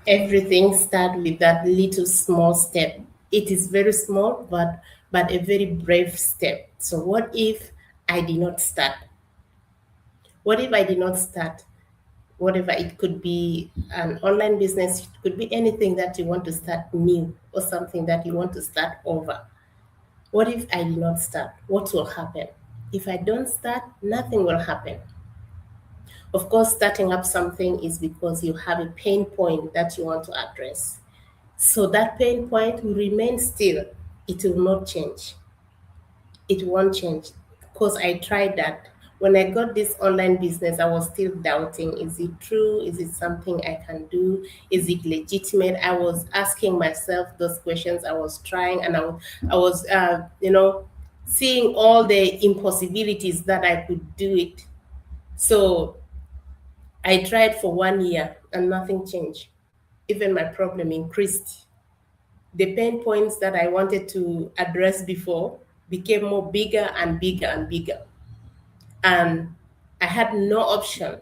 Everything starts with that little small step. It is very small, but a very brave step. So what if I did not start? What if I did not start? Whatever it could be, an online business, it could be anything that you want to start new or something that you want to start over. What if I did not start? What will happen? If I don't start, nothing will happen. Of course, starting up something is because you have a pain point that you want to address. So that pain point will remain still. It will not change. It won't change because I tried that. When I got this online business, I was still doubting, is it true? Is it something I can do? Is it legitimate? I was asking myself those questions. I was trying, and I was seeing all the impossibilities that I could do it. So I tried for 1 year and nothing changed. Even my problem increased. The pain points that I wanted to address before became more bigger and bigger and bigger. And I had no option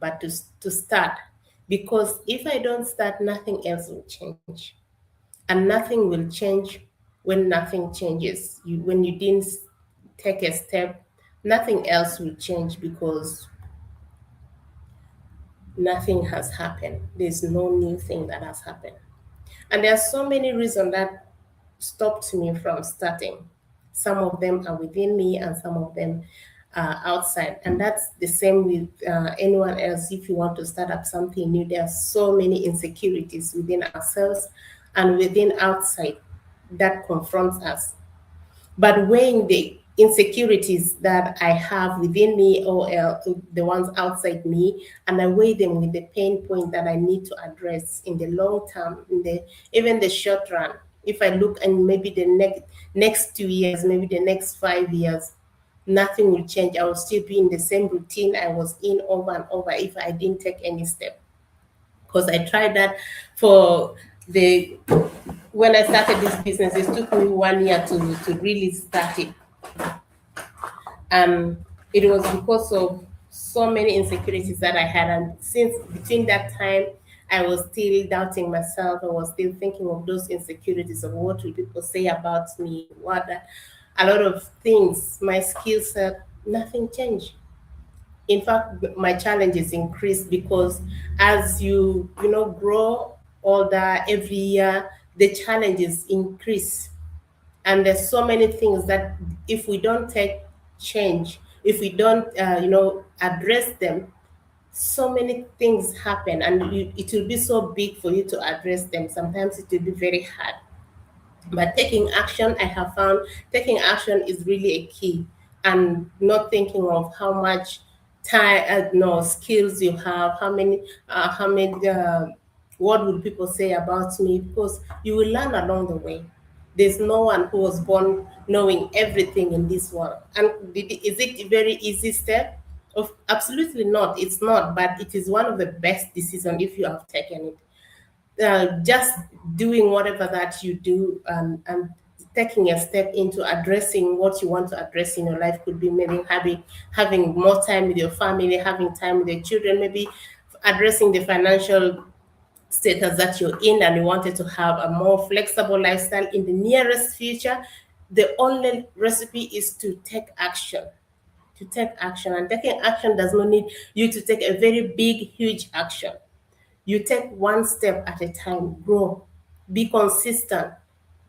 but to start, because if I don't start, nothing else will change. And nothing will change when nothing changes. When you didn't take a step, nothing else will change because nothing has happened. There's no new thing that has happened. And there are so many reasons that stopped me from starting. Some of them are within me, and some of them are outside. And that's the same with anyone else. If you want to start up something new, there are so many insecurities within ourselves and within outside that confronts us. But weighing the insecurities that I have within me, or the ones outside me, and I weigh them with the pain point that I need to address in the long term, in the even the short run. If I look and maybe the next 2 years, maybe the next 5 years, nothing will change. I will still be in the same routine I was in over and over if I didn't take any step. Because I tried that for the when I started this business, it took me 1 year to really start it. And it was because of so many insecurities that I had. And since between that time, I was still doubting myself. I was still thinking of those insecurities of what will people say about me, a lot of things, my skill set, nothing changed. In fact, my challenges increased because as you grow older every year, the challenges increase. And there's so many things that if we don't take change, if we don't address them, so many things happen, and it will be so big for you to address them. Sometimes it will be very hard, but taking action, I have found taking action is really a key. And not thinking of how much time, no skills you have, how many what would people say about me, because you will learn along the way. There's no one who was born knowing everything in this world. And is it a very easy step? Of absolutely not, it's not, but it is one of the best decisions if you have taken it. Just doing whatever that you do, and taking a step into addressing what you want to address in your life, could be maybe having more time with your family, having time with your children, maybe addressing the financial status that you're in, and you wanted to have a more flexible lifestyle in the nearest future. The only recipe is to take action. To take action, and taking action does not need you to take a very big huge action. You take one step at a time, grow, be consistent.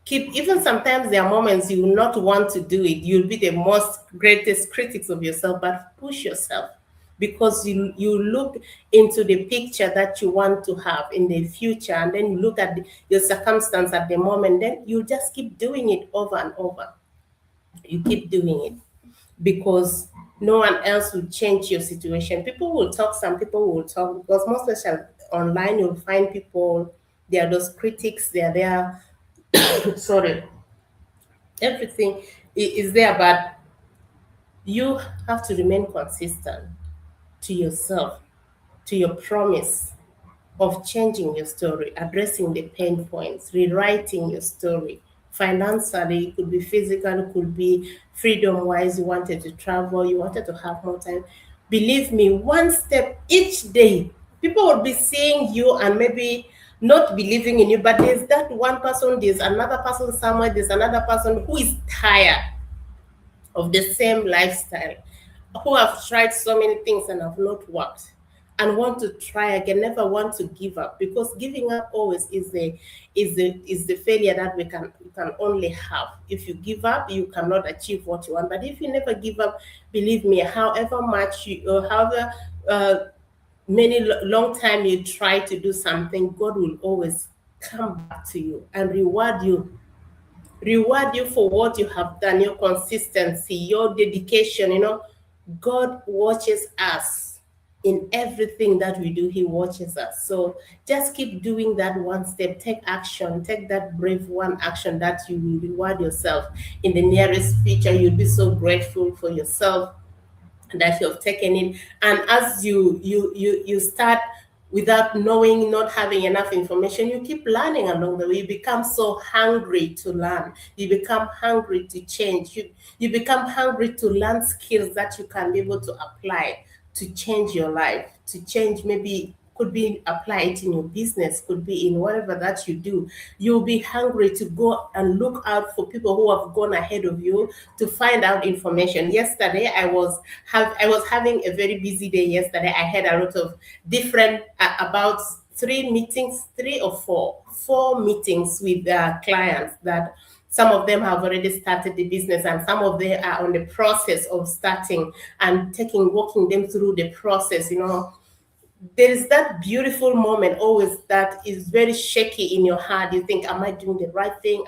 Keep, even sometimes there are moments you will not want to do it. You'll be the most greatest critics of yourself, but push yourself, because you look into the picture that you want to have in the future, and then you look at your circumstance at the moment, then you just keep doing it over and over. You keep doing it, because no one else will change your situation. People will talk, some people will talk, because most especially online, you'll find people, they are those critics, they are there. Sorry, everything is there, but you have to remain consistent to yourself, to your promise of changing your story, addressing the pain points, rewriting your story. Financially, it could be physical, it could be freedom wise. You wanted to travel, you wanted to have more time. Believe me, one step each day, people will be seeing you, and maybe not believing in you, but there's that one person, there's another person somewhere, there's another person who is tired of the same lifestyle, who have tried so many things and have not worked, and want to try again, never want to give up, because giving up always is the failure that we can only have. If you give up, you cannot achieve what you want. But if you never give up, believe me, however much you, or however uh, many long time you try to do something, God will always come back to you and reward you for what you have done, your consistency, your dedication. God watches us in everything that we do. He watches us. So just keep doing that one step. Take action. Take that brave one action that you will reward yourself in the nearest future. You'll be so grateful for yourself that you have taken in. And as you start without knowing, not having enough information, you keep learning along the way. You become so hungry to learn. You become hungry to change. You become hungry to learn skills that you can be able to apply to change your life, to change, maybe could be apply it in your business, could be in whatever that you do. You'll be hungry to go and look out for people who have gone ahead of you to find out information. Yesterday, I was having a very busy day yesterday. I had a lot of different about three meetings, three or four meetings with clients that some of them have already started the business, and some of them are on the process of starting, and walking them through the process. There is that beautiful moment always that is very shaky in your heart. You think, am I doing the right thing?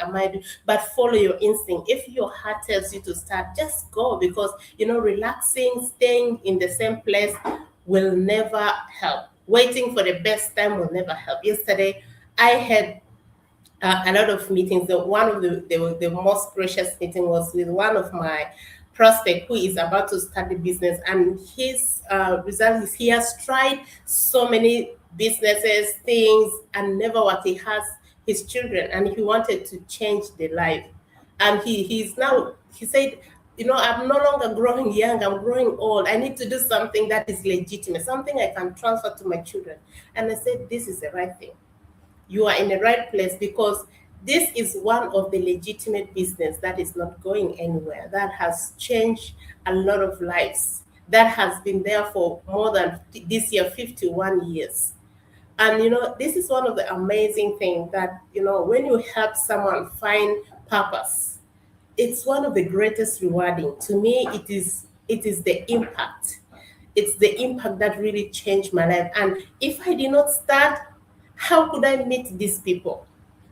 But follow your instinct. If your heart tells you to start, just go, because relaxing, staying in the same place will never help. Waiting for the best time will never help. Yesterday, I had a lot of meetings. One of the most precious meeting was with one of my prospect who is about to start the business, and his result is he has tried so many businesses, things, and never what he has his children, and he wanted to change the life. And he said, I'm no longer growing young, I'm growing old. I need to do something that is legitimate, something I can transfer to my children. And I said, this is the right thing. You are in the right place, because this is one of the legitimate business that is not going anywhere, that has changed a lot of lives, that has been there for more than this year 51 years. And this is one of the amazing things that when you help someone find purpose, it's one of the greatest rewarding. To me, it is the impact. It's the impact that really changed my life. And if I did not start, how could I meet these people?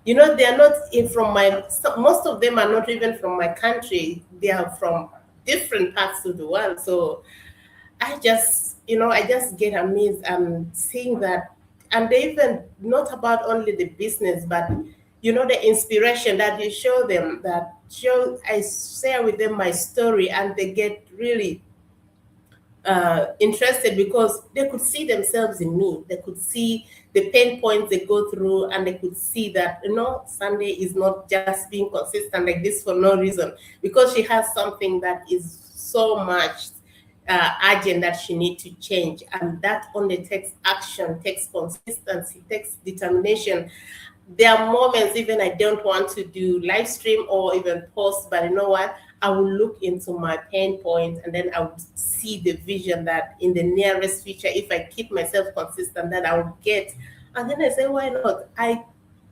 They are not from most of them are not even from my country. They are from different parts of the world. So I just get amazed seeing that. And they even, not about only the business, but the inspiration that you show them, I share with them my story, and they get really interested, because they could see themselves in me. They could see the pain points they go through, and they could see that Sunday is not just being consistent like this for no reason, because she has something that is so much urgent that she needs to change, and that only takes action, takes consistency, takes determination. There are moments even I don't want to do live stream or even post, but you know what? I will look into my pain point, and then I will see the vision that in the nearest future, if I keep myself consistent, that I will get. And then I say, why not? I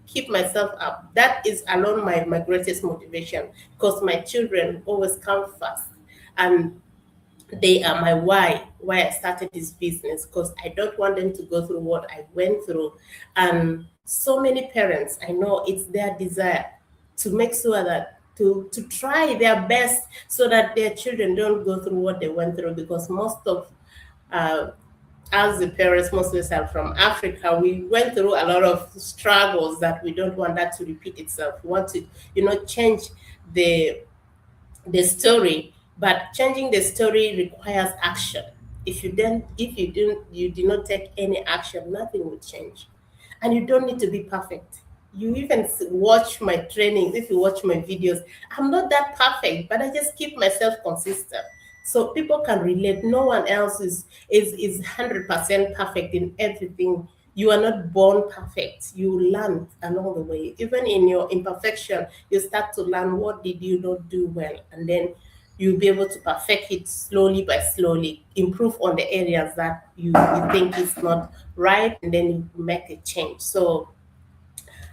keep myself up. That is alone my greatest motivation, because my children always come first. And they are my why I started this business, because I don't want them to go through what I went through. And so many parents, I know it's their desire to make sure that to try their best so that their children don't go through what they went through, because most of uh, as the parents, most of us are from Africa, we went through a lot of struggles that we don't want that to repeat itself. We want to change the the story, but changing the story requires action. If you do not take any action, nothing will change. And you don't need to be perfect. You even watch my trainings, if you watch my videos, I'm not that perfect, but I just keep myself consistent, so people can relate. No one else is 100% perfect in everything You are not born perfect. You learn along the way. Even in your imperfection, you start to learn what did you not do well, and then you'll be able to perfect it slowly by slowly, improve on the areas that you think is not right, and then you make a change. So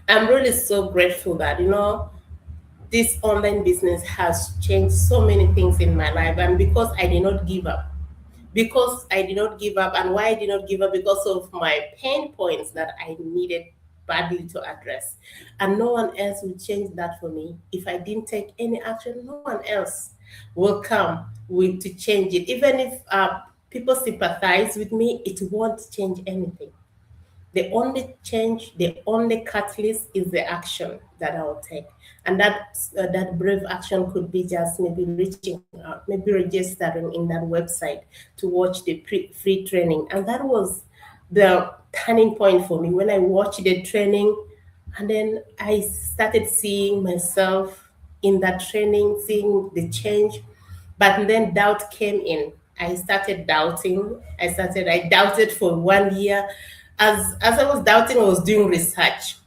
I'm really so grateful that, this online business has changed so many things in my life, and because I did not give up. Because I did not give up, and why I did not give up, because of my pain points that I needed badly to address. And no one else will change that for me. If I didn't take any action, no one else will come with to change it. Even if people sympathize with me, it won't change anything. The only change, the only catalyst is the action that I will take. And that brave action could be just maybe reaching out, maybe registering in that website to watch the free training. And that was the turning point for me when I watched the training. And then I started seeing myself in that training, seeing the change. But then doubt came in. I started doubting. I doubted for 1 year. As I was doubting, I was doing research.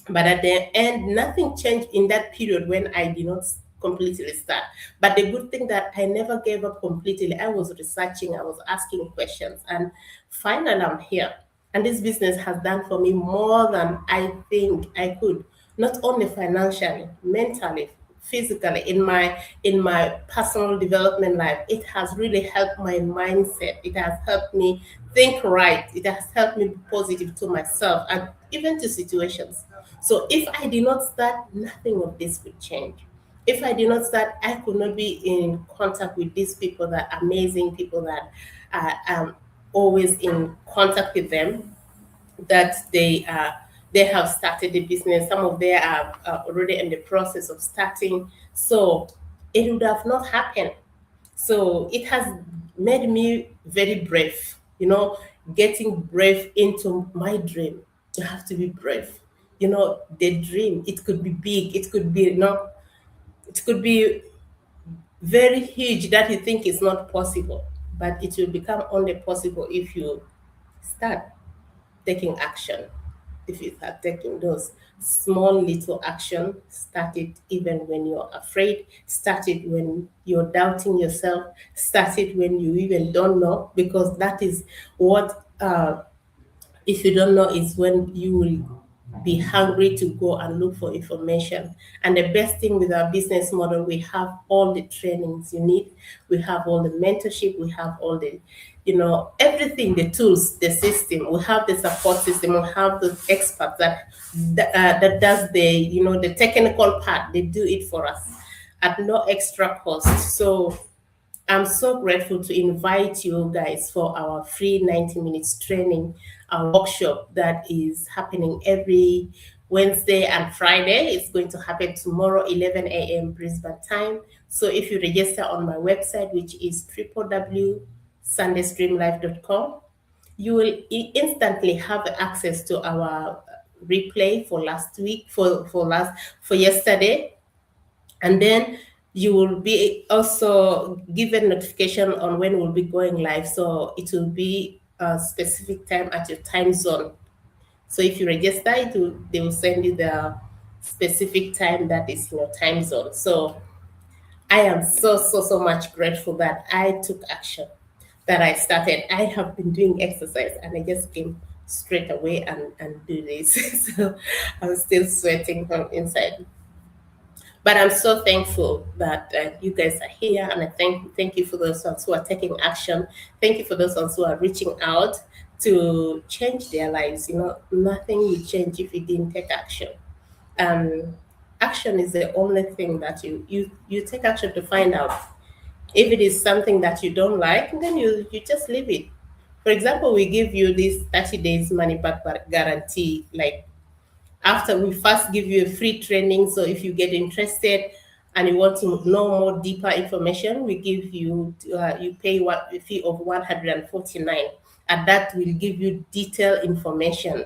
But at the end, nothing changed in that period when I did not completely start. But the good thing that I never gave up completely. I was researching, I was asking questions, and finally I'm here. And this business has done for me more than I think I could, not only financially, mentally, physically, in my personal development life. It has really helped my mindset. It has helped me think right. It has helped me be positive to myself and even to situations. So if I did not start, nothing of this would change. If I did not start, I could not be in contact with these people, that amazing people that are always in contact with them, that they have started the business. Some of them are already in the process of starting. So it would have not happened. So it has made me very brave, getting brave into my dream. You have to be brave. The dream, it could be big, it could be not, it could be very huge that you think is not possible, but it will become only possible if you start taking action. If you start taking those small little action, start it even when you're afraid, start it when you're doubting yourself, start it when you even don't know, because that is what, if you don't know, is when you will be hungry to go and look for information. And the best thing with our business model, we have all the trainings you need, we have all the mentorship, we have all the, everything, the tools, the system, we have the support system, we have the experts that does the, the technical part. They do it for us at no extra cost. So I'm so grateful to invite you guys for our free 90 minutes training, our workshop that is happening every Wednesday and Friday. It's going to happen tomorrow, 11 a.m. Brisbane time. So if you register on my website, which is www.sundaystreamlife.com, you will instantly have access to our replay for last week, for yesterday, and then you will be also given notification on when we'll be going live. So it will be a specific time at your time zone. So if you register, they will send you the specific time that is in your time zone. So I am so much grateful that I took action, that I started. I have been doing exercise, and I just came straight away and do this. So I'm still sweating from inside. But I'm so thankful that you guys are here, and I thank you for those ones who are taking action. Thank you for those ones who are reaching out to change their lives. Nothing will change if you didn't take action. Um, Action is the only thing that you take action to find out. If it is something that you don't like, then you just leave it. For example, we give you this 30 days money back guarantee, like after we first give you a free training. So if you get interested and you want to know more deeper information, we give you, you pay a fee of 149, and that will give you detailed information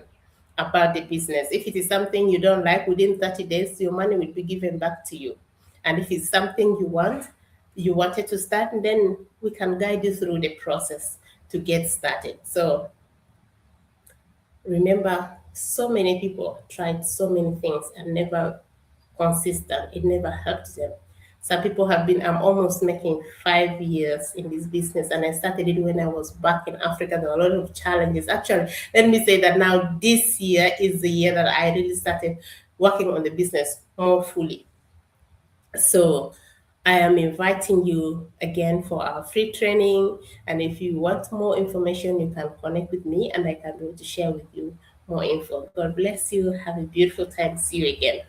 about the business. If it is something you don't like, within 30 days your money will be given back to you. And if it's something you wanted to start, then we can guide you through the process to get started. So Remember, so many people tried so many things and never consistent. It never helped them. Some people have been, I'm almost making 5 years in this business, and I started it when I was back in Africa. There were a lot of challenges. Actually, let me say that now this year is the year that I really started working on the business more fully. So I am inviting you again for our free training. And if you want more information, you can connect with me and I can be able to share with you more info. God bless you. Have a beautiful time. See you again.